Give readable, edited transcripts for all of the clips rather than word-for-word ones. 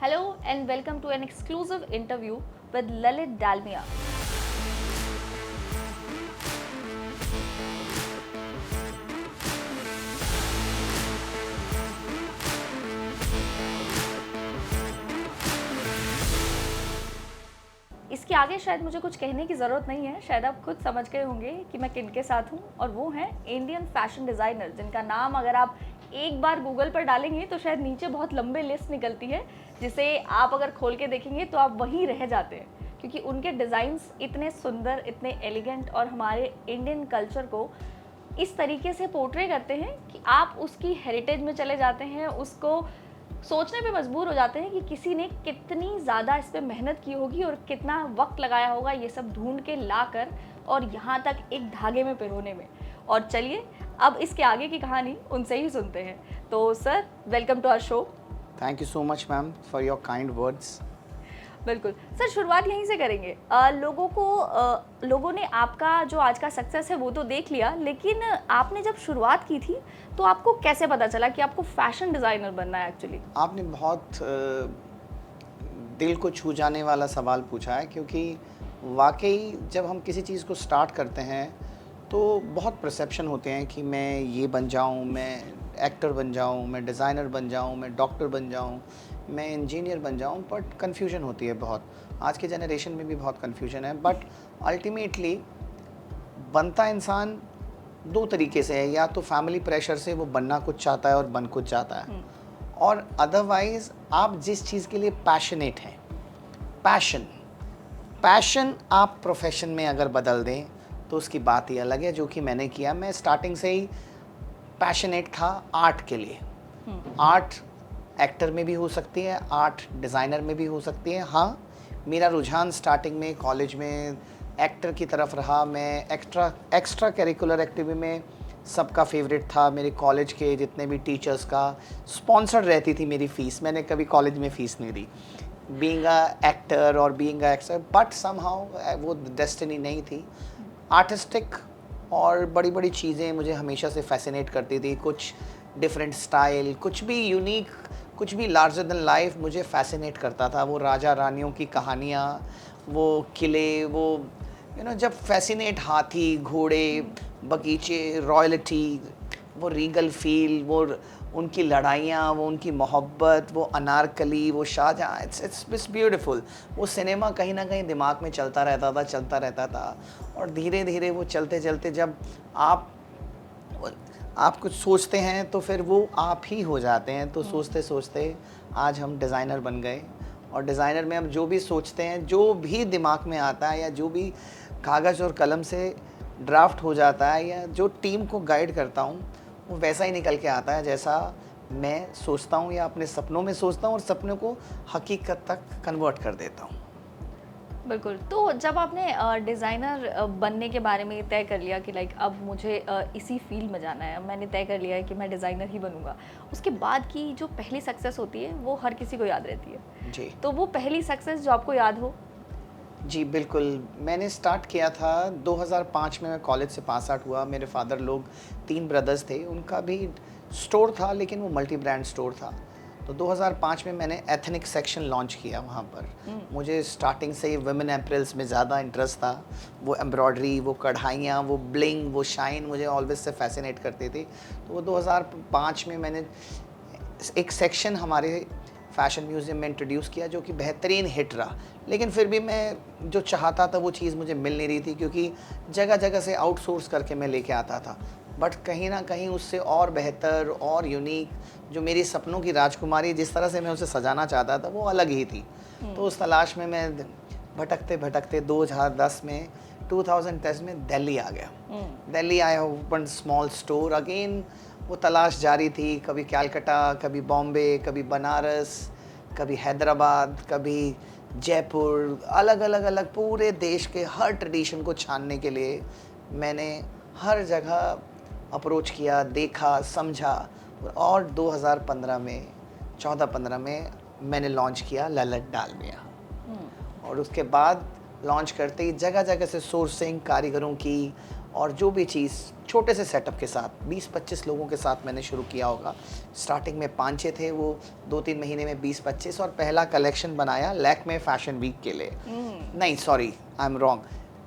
Hello and welcome to an exclusive interview with Lalit Dalmia. इसके आगे शायद मुझे कुछ कहने की ज़रूरत नहीं है, शायद आप खुद समझ गए होंगे कि मैं किनके साथ हूँ, और वो हैं इंडियन फैशन डिज़ाइनर, जिनका नाम अगर आप एक बार गूगल पर डालेंगे तो शायद नीचे बहुत लंबे लिस्ट निकलती है, जिसे आप अगर खोल के देखेंगे तो आप वहीं रह जाते हैं, क्योंकि उनके डिज़ाइंस इतने सुंदर, इतने एलिगेंट और हमारे इंडियन कल्चर को इस तरीके से पोर्ट्रे करते हैं कि आप उसकी हेरिटेज में चले जाते हैं, उसको सोचने पे मजबूर हो जाते हैं कि किसी ने कितनी ज़्यादा इस पे मेहनत की होगी और कितना वक्त लगाया होगा ये सब ढूंढ के ला कर और यहाँ तक एक धागे में पिरोने में। और चलिए अब इसके आगे की कहानी उनसे ही सुनते हैं। तो sir, welcome to our show. Thank you so much ma'am for your kind words. बिल्कुल सर, शुरुआत यहीं से करेंगे। लोगों ने आपका जो आज का सक्सेस है वो तो देख लिया, लेकिन आपने जब शुरुआत की थी तो आपको कैसे पता चला कि आपको फैशन डिज़ाइनर बनना है? एक्चुअली आपने बहुत दिल को छू जाने वाला सवाल पूछा है, क्योंकि वाकई जब हम किसी चीज़ को स्टार्ट करते हैं तो बहुत परसेप्शन होते हैं कि मैं ये बन जाऊं, मैं एक्टर बन जाऊं, मैं डिज़ाइनर बन जाऊं, मैं डॉक्टर बन जाऊं, मैं इंजीनियर बन जाऊं, बट कन्फ्यूजन होती है बहुत। आज के जनरेशन में भी बहुत कन्फ्यूजन है, बट अल्टीमेटली बनता इंसान दो तरीके से है। या तो फैमिली प्रेशर से वो बनना कुछ चाहता है और बन कुछ चाहता है, और अदरवाइज़ आप जिस चीज़ के लिए पैशनेट हैं, पैशन आप प्रोफेशन में अगर बदल दें तो उसकी बात ही अलग है, जो कि मैंने किया। मैं स्टार्टिंग से ही पैशनेट था आर्ट के लिए। आर्ट एक्टर में भी हो सकती है, आर्ट डिज़ाइनर में भी हो सकती है। हाँ, मेरा रुझान स्टार्टिंग में कॉलेज में एक्टर की तरफ रहा। मैं एक्स्ट्रा करिकुलर एक्टिविटी में सबका फेवरेट था। मेरे कॉलेज के जितने भी टीचर्स का स्पॉन्सर्ड रहती थी मेरी फ़ीस। मैंने कभी कॉलेज में फ़ीस नहीं दी, बीइंग अ एक्टर और being a actor, but somehow वो डेस्टिनी नहीं थी। आर्टिस्टिक और बड़ी बड़ी चीज़ें मुझे हमेशा से फैसिनेट करती थी। कुछ डिफरेंट स्टाइल, कुछ भी यूनिक, कुछ भी लार्जर देन लाइफ मुझे फैसिनेट करता था। वो राजा रानियों की कहानियाँ, वो किले, वो जब फैसिनेट हाथी, घोड़े, बगीचे, रॉयल्टी, वो रीगल फील, वो उनकी लड़ाइयाँ, वो उनकी मोहब्बत, वो अनारकली, वो शाहजहाँ, इट्स ब्यूटीफुल। वो सिनेमा कहीं ना कहीं दिमाग में चलता रहता था। और धीरे धीरे वो चलते चलते जब आप कुछ सोचते हैं तो फिर वो आप ही हो जाते हैं। तो सोचते सोचते आज हम डिज़ाइनर बन गए, और डिज़ाइनर में हम जो भी सोचते हैं, जो भी दिमाग में आता है, या जो भी कागज़ और कलम से ड्राफ्ट हो जाता है, या जो टीम को गाइड करता हूँ, वो वैसा ही निकल के आता है जैसा मैं सोचता हूँ या अपने सपनों में सोचता हूँ, और सपनों को हकीकत तक कन्वर्ट कर देता हूँ। बिल्कुल। तो जब आपने डिज़ाइनर बनने के बारे में तय कर लिया कि लाइक अब मुझे इसी फील्ड में जाना है, मैंने तय कर लिया है कि मैं डिज़ाइनर ही बनूंगा, उसके बाद की जो पहली सक्सेस होती है वो हर किसी को याद रहती है जी। तो वो पहली सक्सेस जो आपको याद हो? जी बिल्कुल, मैंने स्टार्ट किया था 2005 में। मैं कॉलेज से पास आउट हुआ। मेरे फादर लोग 3 ब्रदर्स थे, उनका भी स्टोर था, लेकिन वो मल्टी ब्रांड स्टोर था। तो 2005 में मैंने एथनिक सेक्शन लॉन्च किया वहाँ पर। मुझे स्टार्टिंग से ही वुमेन एप्रल्स में ज़्यादा इंटरेस्ट था। वो एम्ब्रॉयडरी, वो कढ़ाइयाँ, वो ब्लिंग, वो शाइन मुझे ऑलवेज से फैसिनेट करते थे। तो वो 2005 में मैंने एक सेक्शन हमारे फ़ैशन म्यूज़ियम में इंट्रोड्यूस किया, जो कि बेहतरीन हिट रहा। लेकिन फिर भी मैं जो चाहता था वो चीज़ मुझे मिल नहीं रही थी, क्योंकि जगह जगह से आउटसोर्स करके मैं लेके आता था। बट कहीं ना कहीं उससे और बेहतर और यूनिक, जो मेरी सपनों की राजकुमारी जिस तरह से मैं उसे सजाना चाहता था, वो अलग ही थी। तो उस तलाश में मैं भटकते भटकते 2010 में दिल्ली आ गया। दिल्ली आया, ओपन स्मॉल स्टोर अगेन। वो तलाश जारी थी, कभी कैलकाटा, कभी बॉम्बे, कभी बनारस, कभी हैदराबाद, कभी जयपुर, अलग पूरे देश के हर ट्रेडिशन को छानने के लिए मैंने हर जगह अप्रोच किया, देखा, समझा। और 2015 में 14-15 में मैंने लॉन्च किया ललित डालमिया। और उसके बाद लॉन्च करते ही जगह जगह से सोर्सिंग, कारीगरों की, और जो भी चीज़ छोटे से सेटअप के साथ 20-25 लोगों के साथ मैंने शुरू किया होगा। स्टार्टिंग में 5-6 थे, वो 2-3 महीने में 20-25, और पहला कलेक्शन बनाया लैक्मे फैशन वीक के लिए। नहीं सॉरी, आई एम रॉन्ग,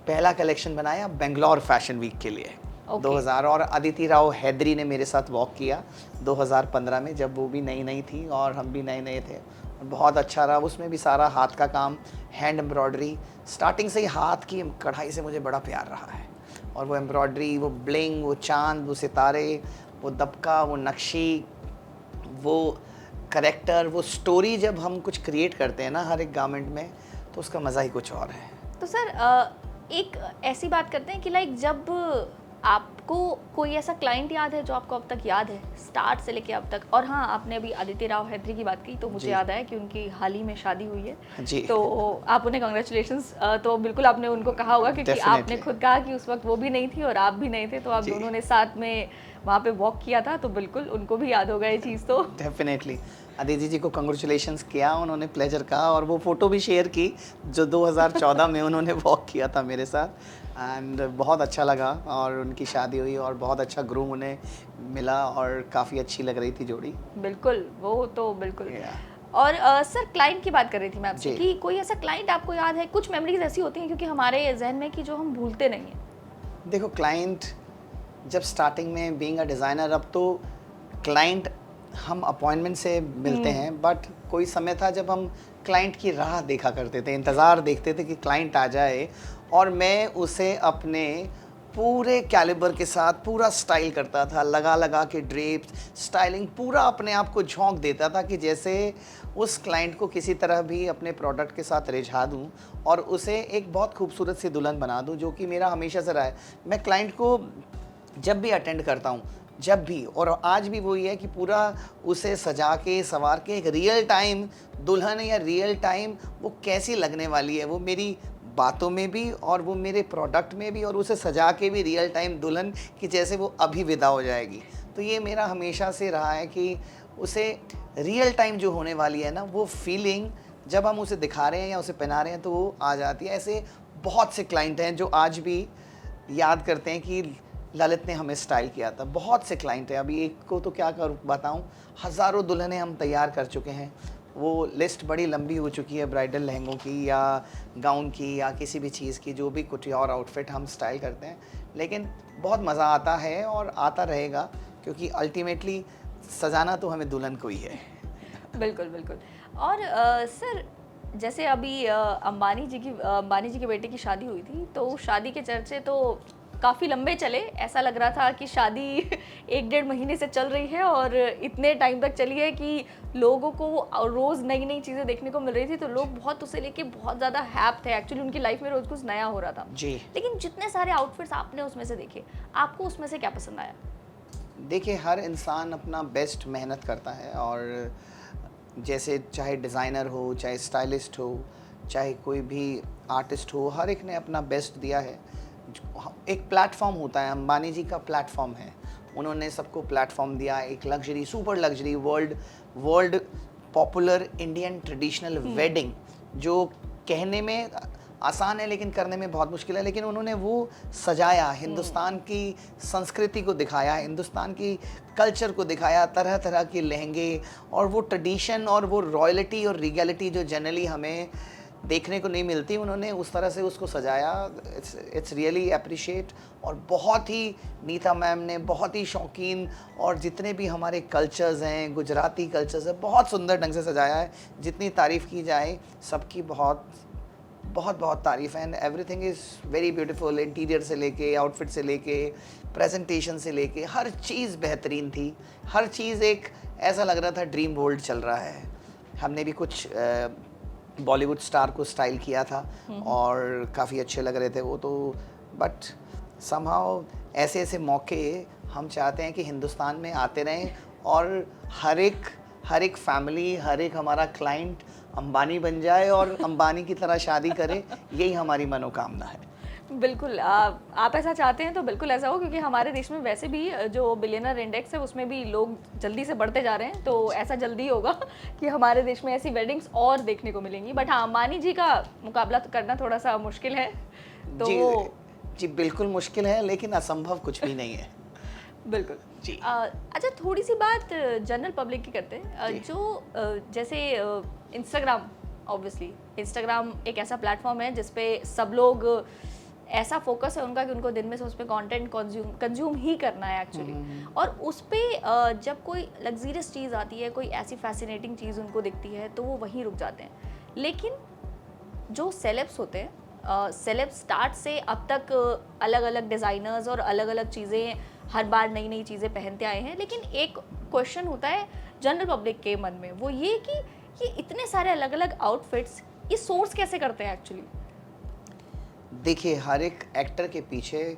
पहला कलेक्शन बनाया बेंगलोर फैशन वीक के लिए 2000, और अदिति राव हैदरी ने मेरे साथ वॉक किया 2015 में, जब वो भी नई नई थी और हम भी नए नए थे। बहुत अच्छा रहा, उसमें भी सारा हाथ का काम, हैंड एम्ब्रॉयडरी, स्टार्टिंग से ही हाथ की कढ़ाई से मुझे बड़ा प्यार रहा है। और वो एम्ब्रॉयडरी, वो ब्लिंग, वो चांद, वो सितारे, वो दबका, वो नक्शी, वो करेक्टर, वो स्टोरी, जब हम कुछ क्रिएट करते हैं ना हर एक गारमेंट में, तो उसका मज़ा ही कुछ और है। तो सर एक ऐसी बात करते हैं कि लाइक जब आपको कोई ऐसा क्लाइंट याद है जो आपको अब तक याद है स्टार्ट से लेके अब तक? और हाँ, आपने अभी अदिति राव हैदरी की बात की तो मुझे याद आया कि उनकी हाल ही में शादी हुई है जी। तो आप उन्हें कॉन्ग्रेचुलेशंस तो बिल्कुल आपने उनको कहा होगा, क्योंकि आपने खुद कहा कि उस वक्त वो भी नहीं थी और आप भी नहीं थे, तो आप दोनों ने साथ में वहाँ पे वॉक किया था, तो बिल्कुल उनको भी याद होगा ये चीज़। तो डेफिनेटली अदिति जी को कंग्रेचुलेशंस किया, उन्होंने प्लेजर कहा, और वो फ़ोटो भी शेयर की जो 2014 में उन्होंने वॉक किया था मेरे साथ, एंड बहुत अच्छा लगा। और उनकी शादी हुई और बहुत अच्छा ग्रूम उन्हें मिला, और काफ़ी अच्छी लग रही थी जोड़ी। बिल्कुल, वो तो बिल्कुल। और सर क्लाइंट की बात कर रही थी मैं आपसे कि कोई ऐसा क्लाइंट आपको याद है? कुछ मेमोरीज ऐसी होती हैं क्योंकि हमारे जहन में कि जो हम भूलते नहीं हैं। देखो, क्लाइंट जब स्टार्टिंग में बीइंग अ डिज़ाइनर, अब तो क्लाइंट हम अपॉइंटमेंट से मिलते हैं, बट कोई समय था जब हम क्लाइंट की राह देखा करते थे, इंतज़ार देखते थे कि क्लाइंट आ जाए, और मैं उसे अपने पूरे कैलिबर के साथ पूरा स्टाइल करता था, लगा लगा के ड्रेप्स, स्टाइलिंग, पूरा अपने आप को झोंक देता था कि जैसे उस क्लाइंट को किसी तरह भी अपने प्रोडक्ट के साथ रिझा दूं और उसे एक बहुत खूबसूरत सी दुल्हन बना दूं, जो कि मेरा हमेशा से रहा है। मैं क्लाइंट को जब भी अटेंड करता हूँ, जब भी, और आज भी वही है कि पूरा उसे सजा के संवार के एक रियल टाइम दुल्हन या रियल टाइम वो कैसी लगने वाली है, वो मेरी बातों में भी और वो मेरे प्रोडक्ट में भी, और उसे सजा के भी रियल टाइम दुल्हन कि जैसे वो अभी विदा हो जाएगी। तो ये मेरा हमेशा से रहा है कि उसे रियल टाइम जो होने वाली है ना, वो फीलिंग जब हम उसे दिखा रहे हैं या उसे पहना रहे हैं तो वो आ जाती है। ऐसे बहुत से क्लाइंट हैं जो आज भी याद करते हैं कि ललित ने हमें स्टाइल किया था। बहुत से क्लाइंट हैं, अभी एक को तो क्या कर बताऊं, हज़ारों दुल्हनें हम तैयार कर चुके हैं। वो लिस्ट बड़ी लंबी हो चुकी है ब्राइडल लहंगों की या गाउन की या किसी भी चीज़ की, जो भी कुछ और आउटफिट हम स्टाइल करते हैं। लेकिन बहुत मज़ा आता है और आता रहेगा, क्योंकि अल्टीमेटली सजाना तो हमें दुल्हन को ही है। बिल्कुल बिल्कुल। और सर जैसे अभी अंबानी जी के बेटे की शादी हुई थी, तो शादी के चर्चे तो काफ़ी लंबे चले। ऐसा लग रहा था कि शादी 1-1.5 महीने से चल रही है और इतने टाइम तक चली है कि लोगों को रोज़ नई नई चीज़ें देखने को मिल रही थी, तो लोग बहुत उसे लेके बहुत ज़्यादा हैप थे। एक्चुअली उनकी लाइफ में रोज़ कुछ नया हो रहा था जी। लेकिन जितने सारे आउटफिट्स आपने उसमें से देखे, आपको उसमें से क्या पसंद आया? देखिए, हर इंसान अपना बेस्ट मेहनत करता है, और जैसे चाहे डिज़ाइनर हो, चाहे स्टाइलिस्ट हो, चाहे कोई भी आर्टिस्ट हो, हर एक ने अपना बेस्ट दिया है। एक प्लेटफॉर्म होता है, अंबानी जी का प्लेटफॉर्म है, उन्होंने सबको प्लेटफॉर्म दिया। एक luxury, super luxury, world popular Indian traditional wedding, जो कहने में आसान है लेकिन करने में बहुत मुश्किल है, लेकिन उन्होंने वो सजाया, हिंदुस्तान की संस्कृति को दिखाया, हिंदुस्तान की कल्चर को दिखाया, तरह तरह के लहंगे, और वो ट्रेडिशन और वो रॉयल्टी और रीगैलिटी जो जनरली हमें देखने को नहीं मिलती, उन्होंने उस तरह से उसको सजाया। It's really appreciate. और बहुत ही नीता मैम ने बहुत ही शौकीन, और जितने भी हमारे कल्चर्स हैं, गुजराती कल्चर्स हैं, बहुत सुंदर ढंग से सजाया है। जितनी तारीफ़ की जाए सबकी बहुत बहुत बहुत तारीफ़ है, and everything is very beautiful. Interior से लेके, आउटफिट से लेके, प्रेजेंटेशन से लेके, हर चीज़ बेहतरीन थी। हर चीज़ एक ऐसा लग रहा था ड्रीम वर्ल्ड चल रहा है। हमने भी कुछ बॉलीवुड स्टार को स्टाइल किया था और काफ़ी अच्छे लग रहे थे वो तो, बट समहाउ ऐसे ऐसे मौके हम चाहते हैं कि हिंदुस्तान में आते रहें, और हर एक फैमिली, हर एक हमारा क्लाइंट अंबानी बन जाए और अंबानी की तरह शादी करे, यही हमारी मनोकामना है। बिल्कुल, आप ऐसा चाहते हैं तो बिल्कुल ऐसा हो, क्योंकि हमारे देश में वैसे भी जो बिलियनर इंडेक्स है उसमें भी लोग जल्दी से बढ़ते जा रहे हैं, तो ऐसा जल्दी होगा कि हमारे देश में ऐसी वेडिंग्स और देखने को मिलेंगी। बट हाँ, अंबानी जी का मुकाबला करना थोड़ा सा मुश्किल है, तो जी बिल्कुल मुश्किल है, लेकिन असंभव कुछ भी नहीं है। बिल्कुल जी। अच्छा, थोड़ी सी बात जनरल पब्लिक की करते हैं। जी। जैसे इंस्टाग्राम, ऑब्वियसली इंस्टाग्राम एक ऐसा प्लेटफॉर्म है जिसपे सब लोग ऐसा फोकस है उनका कि उनको दिन में से उस पर कॉन्टेंट कंज्यूम ही करना है एक्चुअली। और उस पर जब कोई लग्जीरियस चीज़ आती है, कोई ऐसी फैसिनेटिंग चीज़ उनको दिखती है, तो वो वहीं रुक जाते हैं। लेकिन जो सेलेब्स होते हैं, सेलेब स्टार्ट से अब तक अलग अलग डिज़ाइनर्स और अलग अलग चीज़ें, हर बार नई नई चीज़ें पहनते आए हैं। लेकिन एक क्वेश्चन होता है जनरल पब्लिक के मन में, वो ये कि ये इतने सारे अलग अलग आउटफिट्स ये सोर्स कैसे करते हैं एक्चुअली? देखिए, हर एक एक्टर के पीछे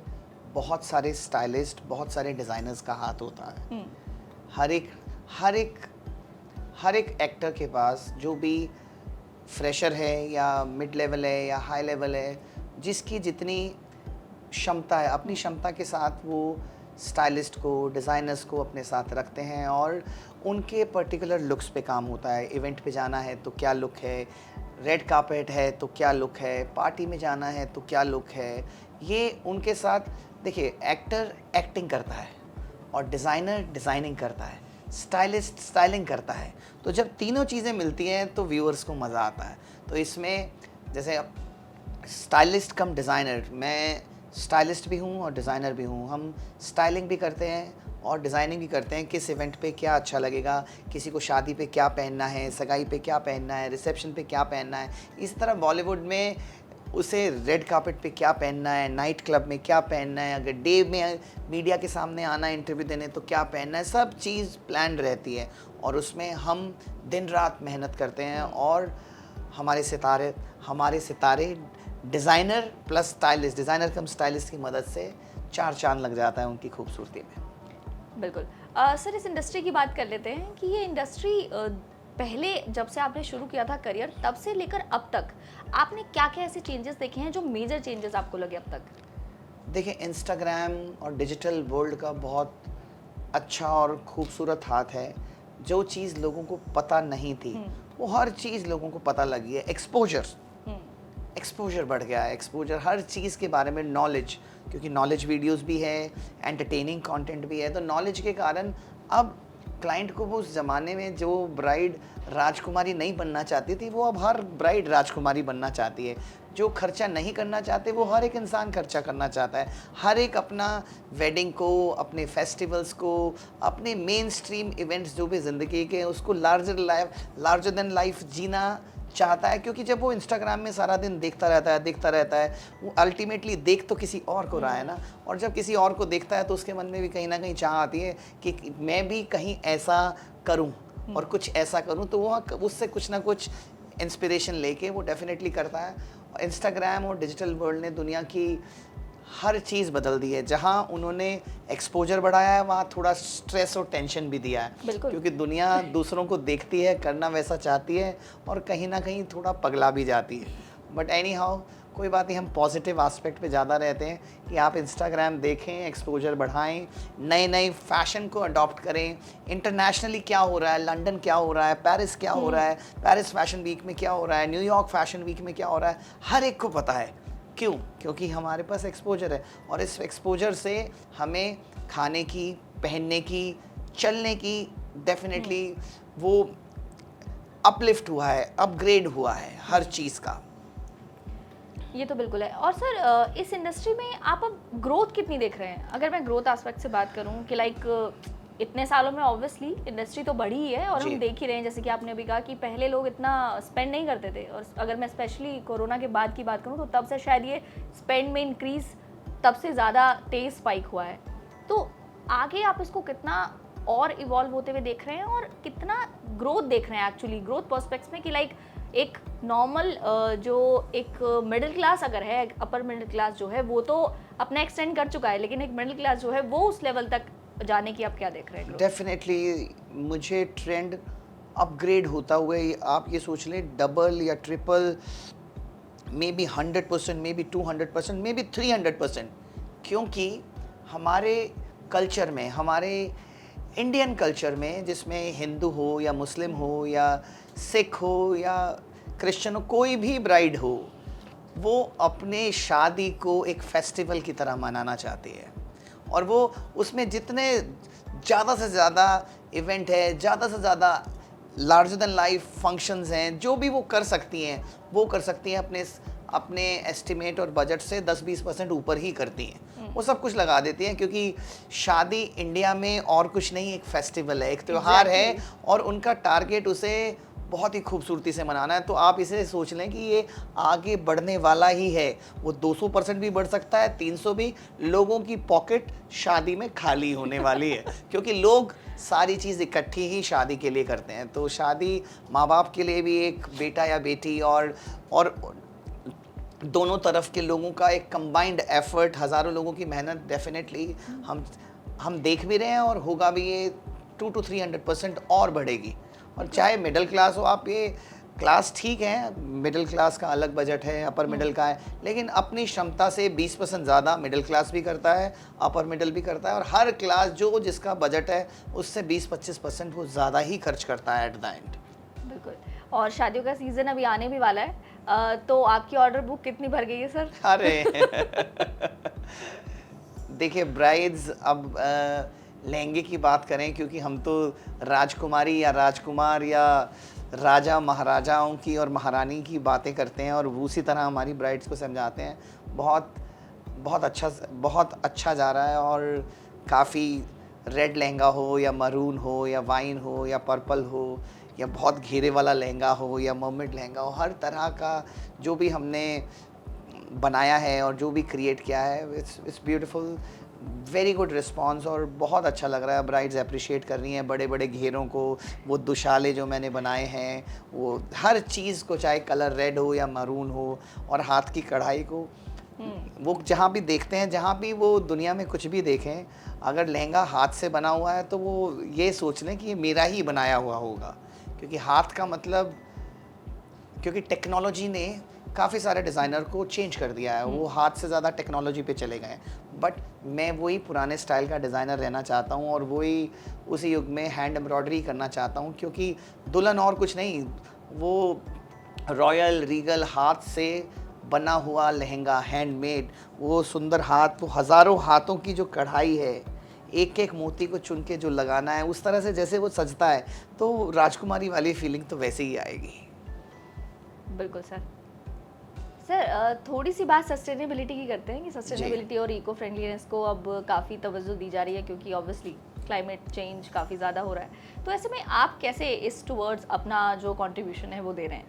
बहुत सारे स्टाइलिस्ट, बहुत सारे डिज़ाइनर्स का हाथ होता है। हर एक हर एक हर एक एक्टर के पास, जो भी फ्रेशर है या मिड लेवल है या हाई लेवल है, जिसकी जितनी क्षमता है, अपनी क्षमता के साथ वो स्टाइलिस्ट को, डिज़ाइनर्स को अपने साथ रखते हैं और उनके पर्टिकुलर लुक्स पे काम होता है। इवेंट पे जाना है तो क्या लुक है, रेड कार्पेट है तो क्या लुक है, पार्टी में जाना है तो क्या लुक है, ये उनके साथ। देखिए, एक्टर एक्टिंग करता है और डिज़ाइनर डिज़ाइनिंग करता है, स्टाइलिस्ट स्टाइलिंग करता है। तो जब तीनों चीज़ें मिलती हैं तो व्यूअर्स को मज़ा आता है। तो इसमें जैसे स्टाइलिस्ट कम डिज़ाइनर, मैं स्टाइलिस्ट भी हूँ और डिज़ाइनर भी हूँ। हम स्टाइलिंग भी करते हैं और डिज़ाइनिंग भी करते हैं, किस इवेंट पे क्या अच्छा लगेगा, किसी को शादी पे क्या पहनना है, सगाई पे क्या पहनना है, रिसेप्शन पे क्या पहनना है। इस तरह बॉलीवुड में उसे रेड कार्पेट पे क्या पहनना है, नाइट क्लब में क्या पहनना है, अगर डे में मीडिया के सामने आना है इंटरव्यू देने तो क्या पहनना है, सब चीज़ प्लान रहती है। और उसमें हम दिन रात मेहनत करते हैं और हमारे सितारे डिज़ाइनर प्लस स्टाइलिस्ट, डिज़ाइनर कम स्टाइलिस्ट की मदद से चार चांद लग जाता है उनकी खूबसूरती में। बिल्कुल। सर, इस इंडस्ट्री की बात कर लेते हैं कि ये इंडस्ट्री पहले जब से आपने शुरू किया था करियर, तब से लेकर अब तक आपने क्या क्या ऐसे चेंजेस देखे हैं जो मेजर चेंजेस आपको लगे अब तक? देखिए, इंस्टाग्राम और डिजिटल वर्ल्ड का बहुत अच्छा और खूबसूरत हाथ है। जो चीज़ लोगों को पता नहीं थी वो हर चीज़ लोगों को पता लगी है। एक्सपोजर बढ़ गया है, एक्सपोजर हर चीज़ के बारे में, नॉलेज, क्योंकि नॉलेज वीडियोस भी है, एंटरटेनिंग कंटेंट भी है। तो नॉलेज के कारण अब क्लाइंट को, वो उस ज़माने में जो ब्राइड राजकुमारी नहीं बनना चाहती थी, वो अब हर ब्राइड राजकुमारी बनना चाहती है। जो खर्चा नहीं करना चाहते वो हर एक इंसान खर्चा करना चाहता है। हर एक अपना वेडिंग को, अपने फेस्टिवल्स को, अपने मेन स्ट्रीम इवेंट्स जो भी ज़िंदगी के हैं उसको लार्जर देन लाइफ जीना चाहता है। क्योंकि जब वो इंस्टाग्राम में सारा दिन देखता रहता है, वो अल्टीमेटली देख तो किसी और को रहा है ना। और जब किसी और को देखता है तो उसके मन में भी कहीं ना कहीं चाह आती है कि मैं भी कहीं ऐसा करूं और कुछ ऐसा करूं। तो वो उससे कुछ ना कुछ इंस्पिरेशन लेके वो डेफिनेटली करता है। इंस्टाग्राम और डिजिटल वर्ल्ड ने दुनिया की हर चीज़ बदल दी है। जहाँ उन्होंने एक्सपोजर बढ़ाया है, वहाँ थोड़ा स्ट्रेस और टेंशन भी दिया है। क्योंकि दुनिया दूसरों को देखती है, करना वैसा चाहती है और कहीं ना कहीं थोड़ा पगला भी जाती है। बट एनी हाउ, कोई बात नहीं, हम पॉजिटिव एस्पेक्ट पे ज़्यादा रहते हैं कि आप इंस्टाग्राम देखें, एक्सपोजर बढ़ाएं, नए नए फैशन को अडॉप्ट करें। इंटरनेशनली क्या हो रहा है, लंदन क्या हो रहा है, पेरिस क्या हो रहा है, पेरिस फैशन वीक में क्या हो रहा है, न्यूयॉर्क फैशन वीक में क्या हो रहा है, हर एक को पता है। क्यों? क्योंकि हमारे पास एक्सपोजर है और इस एक्सपोजर से हमें खाने की, पहनने की, चलने की डेफिनेटली वो अपलिफ्ट हुआ है, अपग्रेड हुआ है हर चीज़ का। ये तो बिल्कुल है। और सर, इस इंडस्ट्री में आप अब ग्रोथ कितनी देख रहे हैं? अगर मैं ग्रोथ एस्पेक्ट से बात करूं कि लाइक इतने सालों में ऑब्वियसली इंडस्ट्री तो बढ़ी ही है और हम देख ही रहे हैं, जैसे कि आपने अभी कहा कि पहले लोग इतना स्पेंड नहीं करते थे। और अगर मैं स्पेशली कोरोना के बाद की बात करूं तो तब से शायद ये स्पेंड में इंक्रीज तब से ज़्यादा तेज स्पाइक हुआ है। तो आगे आप इसको कितना और इवॉल्व होते हुए देख रहे हैं और कितना ग्रोथ देख रहे हैं एक्चुअली, ग्रोथ पर्सपेक्ट्स में कि लाइक एक नॉर्मल जो एक मिडिल क्लास अगर है, अपर मिडिल क्लास जो है वो तो अपना एक्सटेंड कर चुका है, लेकिन एक मिडिल क्लास जो है वो उस लेवल तक जाने की आप क्या देख रहे हैं? डेफिनेटली मुझे ट्रेंड अपग्रेड होता हुआ, आप ये सोच लें, डबल या triple, may be 100%, may be 200%, may be 300%। क्योंकि हमारे कल्चर में, हमारे इंडियन कल्चर में, जिसमें हिंदू हो या मुस्लिम हो या सिख हो या क्रिश्चियन हो, कोई भी ब्राइड हो, वो अपने शादी को एक फेस्टिवल की तरह मनाना चाहती है। और वो उसमें जितने ज़्यादा से ज़्यादा इवेंट है, ज़्यादा से ज़्यादा लार्जर देन लाइफ फंक्शंस हैं, जो भी वो कर सकती हैं, वो कर सकती हैं अपने अपने एस्टिमेट और बजट से 10-20% ऊपर ही करती हैं। वो सब कुछ लगा देती हैं, क्योंकि शादी इंडिया में और कुछ नहीं, एक फेस्टिवल है, एक त्यौहार है, और उनका टारगेट उसे बहुत ही खूबसूरती से मनाना है। तो आप इसे सोच लें कि ये आगे बढ़ने वाला ही है। वो 200% भी बढ़ सकता है, 300 भी। लोगों की पॉकेट शादी में खाली होने वाली है, क्योंकि लोग सारी चीज़ इकट्ठी ही शादी के लिए करते हैं। तो शादी माँ बाप के लिए भी एक बेटा या बेटी और दोनों तरफ के लोगों का एक कंबाइंड एफर्ट, हज़ारों लोगों की मेहनत डेफिनेटली हम देख भी रहे हैं, और होगा भी ये 200 to 300% और बढ़ेगी। और चाहे मिडिल क्लास हो, आप ये क्लास ठीक है, मिडिल क्लास का अलग बजट है, अपर मिडिल का है, लेकिन अपनी क्षमता से 20% ज़्यादा मिडिल क्लास भी करता है, अपर मिडिल भी करता है, और हर क्लास जो जिसका बजट है उससे 20-25% वो ज़्यादा ही खर्च करता है एट द एंड। बिल्कुल। और शादियों का सीज़न अभी आने भी वाला है, तो आपकी ऑर्डर बुक कितनी भर गई है सर? अरे देखिए, ब्राइड्स अब लहंगे की बात करें, क्योंकि हम तो राजकुमारी या राजकुमार या राजा महाराजाओं की और महारानी की बातें करते हैं, और उसी तरह हमारी ब्राइड्स को समझाते हैं। बहुत बहुत अच्छा जा रहा है, और काफ़ी रेड लहंगा हो या मरून हो या वाइन हो या पर्पल हो या बहुत घेरे वाला लहंगा हो या मर्मेड लहंगा हो, हर तरह का जो भी हमने बनाया है और जो भी क्रिएट किया है, it's beautiful, very good response, और बहुत अच्छा लग रहा है। ब्राइड्स अप्रिशिएट कर रही हैं बड़े बड़े घेरों को, वो दुशाले जो मैंने बनाए हैं, वो हर चीज़ को, चाहे कलर रेड हो या मरून हो, और हाथ की कढ़ाई को, वो जहाँ भी देखते हैं, जहाँ भी वो दुनिया में कुछ भी देखें, अगर लहंगा हाथ से बना हुआ है तो वो ये सोच लें कि ये मेरा ही बनाया हुआ होगा, क्योंकि हाथ का मतलब, क्योंकि टेक्नोलॉजी ने काफ़ी सारे डिज़ाइनर को चेंज कर दिया है, वो हाथ से ज़्यादा टेक्नोलॉजी पे चले गए हैं। बट मैं वही पुराने स्टाइल का डिज़ाइनर रहना चाहता हूँ, और वही उसी युग में हैंड एम्ब्रॉयडरी करना चाहता हूँ, क्योंकि दुल्हन और कुछ नहीं, वो रॉयल रीगल हाथ से बना हुआ लहंगा, हैंडमेड, वो सुंदर हाथ, वो हज़ारों हाथों की जो कढ़ाई है, एक एक मोती को चुन के जो लगाना है, उस तरह से जैसे वो सजता है, तो राजकुमारी वाली फीलिंग तो वैसे ही आएगी। बिल्कुल सर। सर थोड़ी सी बात सस्टेनेबिलिटी की करते हैं कि सस्टेनेबिलिटी और इको फ्रेंडलीनेस को अब काफ़ी तवज्जो दी जा रही है, क्योंकि ऑब्वियसली क्लाइमेट चेंज काफ़ी ज़्यादा हो रहा है। तो ऐसे में आप कैसे इस टुवर्ड्स अपना जो कंट्रीब्यूशन है वो दे रहे हैं?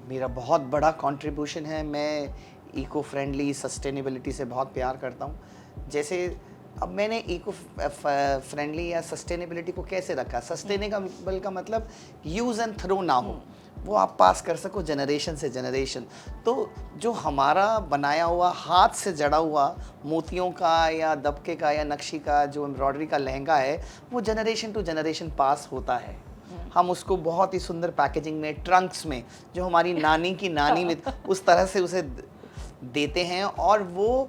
मेरा बहुत बड़ा कंट्रीब्यूशन है। मैं इको फ्रेंडली, सस्टेनेबिलिटी से बहुत प्यार करता हूँ। जैसे अब मैंने इको फ्रेंडली या सस्टेनेबिलिटी को कैसे रखा, सस्टेनेबल का मतलब यूज़ एंड थ्रो ना हो, वो आप पास कर सको जनरेशन से जनरेशन। तो जो हमारा बनाया हुआ, हाथ से जड़ा हुआ मोतियों का या दबके का या नक्शी का जो एम्ब्रॉयडरी का लहंगा है, वो जनरेशन टू जनरेशन पास होता है। हम उसको बहुत ही सुंदर पैकेजिंग में, ट्रंक्स में, जो हमारी नानी की नानी में, उस तरह से उसे देते हैं। और वो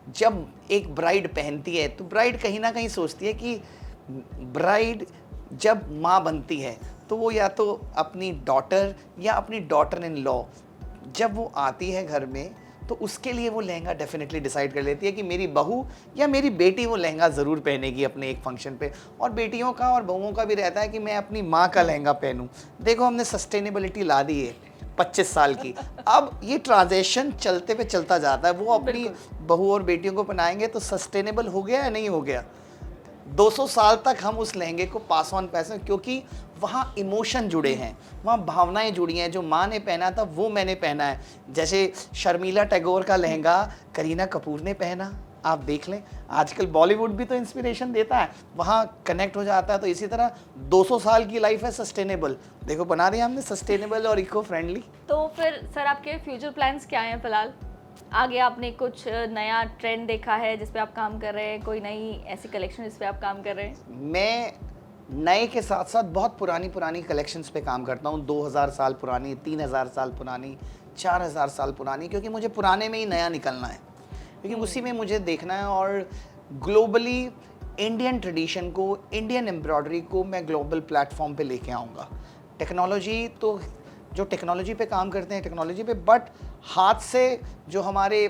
जब एक ब्राइड पहनती है, तो ब्राइड कहीं ना कहीं सोचती है कि ब्राइड जब माँ बनती है, तो वो या तो अपनी डॉटर या अपनी डॉटर इन लॉ जब वो आती है घर में, तो उसके लिए वो लहंगा डेफिनेटली डिसाइड कर लेती है कि मेरी बहू या मेरी बेटी वो लहंगा ज़रूर पहनेगी अपने एक फंक्शन पे। और बेटियों का और बहुओं का भी रहता है कि मैं अपनी माँ का लहंगा पहनूं। देखो, हमने सस्टेनेबिलिटी ला दी है 25 साल की। अब ये ट्रांजेक्शन चलते पे चलता जाता है, वो अपनी बहू और बेटियों को पहनाएंगे तो सस्टेनेबल हो गया या नहीं हो गया। 200 साल तक हम उस लहंगे को पास ऑन पैसे, क्योंकि वहाँ इमोशन जुड़े हैं, वहाँ भावनाएं जुड़ी हैं। जो माँ ने पहना था वो मैंने पहना है। जैसे शर्मिला टैगोर का लहंगा करीना कपूर ने पहना, आप देख लें, आजकल बॉलीवुड भी तो इंस्पिरेशन देता है, वहाँ कनेक्ट हो जाता है। तो इसी तरह 200 साल की लाइफ है सस्टेनेबल, देखो बना दिया हमने सस्टेनेबल और इको फ्रेंडली। तो फिर सर आपके फ्यूचर प्लान्स क्या हैं फिलहाल? आगे आपने कुछ नया ट्रेंड देखा है जिस पे आप काम कर रहे हैं, कोई नई ऐसी कलेक्शन जिस पे आप काम कर रहे हैं? मैं नए के साथ साथ बहुत पुरानी कलेक्शंस पे काम करता हूँ। 2000 साल पुरानी, 3000 साल पुरानी, 4000 साल पुरानी, क्योंकि मुझे पुराने में ही नया निकलना है, क्योंकि उसी में मुझे देखना है। और ग्लोबली इंडियन ट्रेडिशन को, इंडियन एम्ब्रॉयडरी को मैं ग्लोबल प्लेटफॉर्म पे लेके आऊँगा। टेक्नोलॉजी तो, जो टेक्नोलॉजी पे काम करते हैं टेक्नोलॉजी पे, बट हाथ से जो हमारे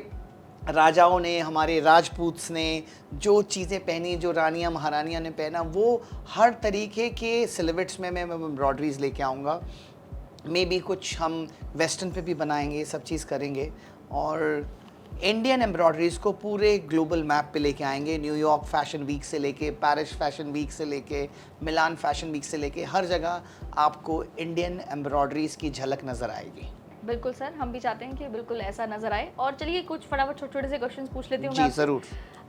राजाओं ने, हमारे राजपूत्स ने जो चीज़ें पहनी, जो रानियां महारानियां ने पहना, वो हर तरीके के सिलवेट्स में मैं एम्ब्रॉयडरीज लेके आऊँगा। मे बी कुछ हम वेस्टर्न पे भी बनाएंगे, सब चीज़ करेंगे और इंडियन एम्ब्रॉयडरीज को पूरे ग्लोबल मैप पे लेके आएंगे। न्यूयॉर्क फैशन वीक से लेके, पेरिस फैशन वीक से लेके, मिलान फैशन वीक से लेके, हर जगह आपको इंडियन एम्ब्रॉयडरीज की झलक नज़र आएगी। बिल्कुल सर, हम भी चाहते हैं कि बिल्कुल ऐसा नज़र आए। और चलिए कुछ फटाफट छोटे छोटे से क्वेश्चंस पूछ लेती हूँ जी ज़रूर।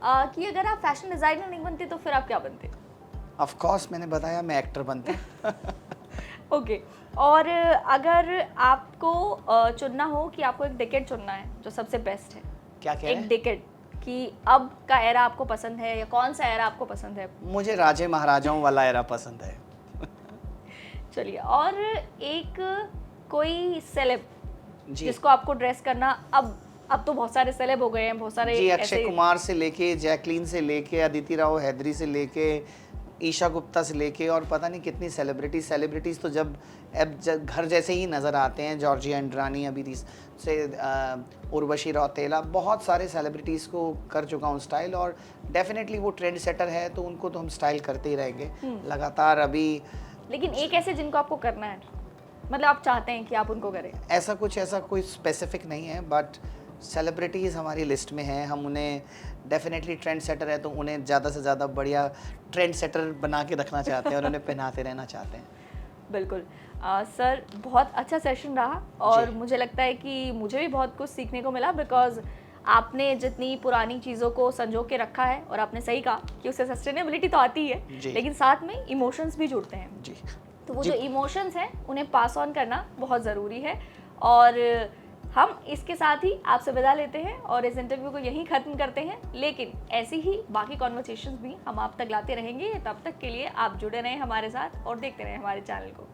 कि अगर आप फैशन डिज़ाइनर नहीं बनते तो फिर आप क्या बनते? ऑफ कोर्स, मैंने बताया मैं एक्टर बनता। ओके। और अगर आपको चुनना हो कि आपको एक डेकेड चुनना है जो सबसे बेस्ट है, क्या कह रहे एक हैं? डेकेड कि अब का एरा आपको पसंद है या कौन सा एरा आपको पसंद है? मुझे राजे महाराजाओं वाला एरा पसंद है। चलिए, और एक कोई सेलेब जी जिसको आपको ड्रेस करना, अब तो बहुत सारे सेलेब हो गए हैं, बहुत सारे जी, अक्षय ऐसे। कुमार से लेके, जैकलीन से लेके, अदिति राव हैदरी से लेके, ईशा गुप्ता से लेके और पता नहीं कितनी सेलिब्रिटीज़ तो जब घर जैसे ही नज़र आते हैं। जॉर्जिया एंड्रानी, अभी से उर्वशी रौतेला, बहुत सारे सेलिब्रिटीज़ को कर चुका हूँ स्टाइल, और डेफिनेटली वो ट्रेंड सेटर है तो उनको तो हम स्टाइल करते ही रहेंगे लगातार। अभी लेकिन एक ऐसे जिनको आपको करना है, मतलब आप चाहते हैं कि आप उनको करें? ऐसा कोई स्पेसिफिक नहीं है, बट सेलिब्रिटीज़ हमारी लिस्ट में हैं। हम उन्हें डेफिनेटली ट्रेंड सेटर है तो उन्हें ज़्यादा से ज़्यादा बढ़िया ट्रेंड सेटर बना के रखना चाहते हैं और उन्हें पहनाते रहना चाहते हैं। बिल्कुल। सर, बहुत अच्छा सेशन रहा और मुझे लगता है कि मुझे भी बहुत कुछ सीखने को मिला, बिकॉज आपने जितनी पुरानी चीज़ों को संजो के रखा है, और आपने सही कहा कि उससे सस्टेनेबिलिटी तो आती ही है, लेकिन साथ में इमोशंस भी जुड़ते हैं जी। तो वो जो इमोशंस हैं उन्हें पास ऑन करना बहुत ज़रूरी है। और हम इसके साथ ही आपसे विदा लेते हैं और इस इंटरव्यू को यहीं ख़त्म करते हैं, लेकिन ऐसी ही बाकी कॉन्वर्सेशंस भी हम आप तक लाते रहेंगे। तब तक के लिए आप जुड़े रहें हमारे साथ और देखते रहें हमारे चैनल को।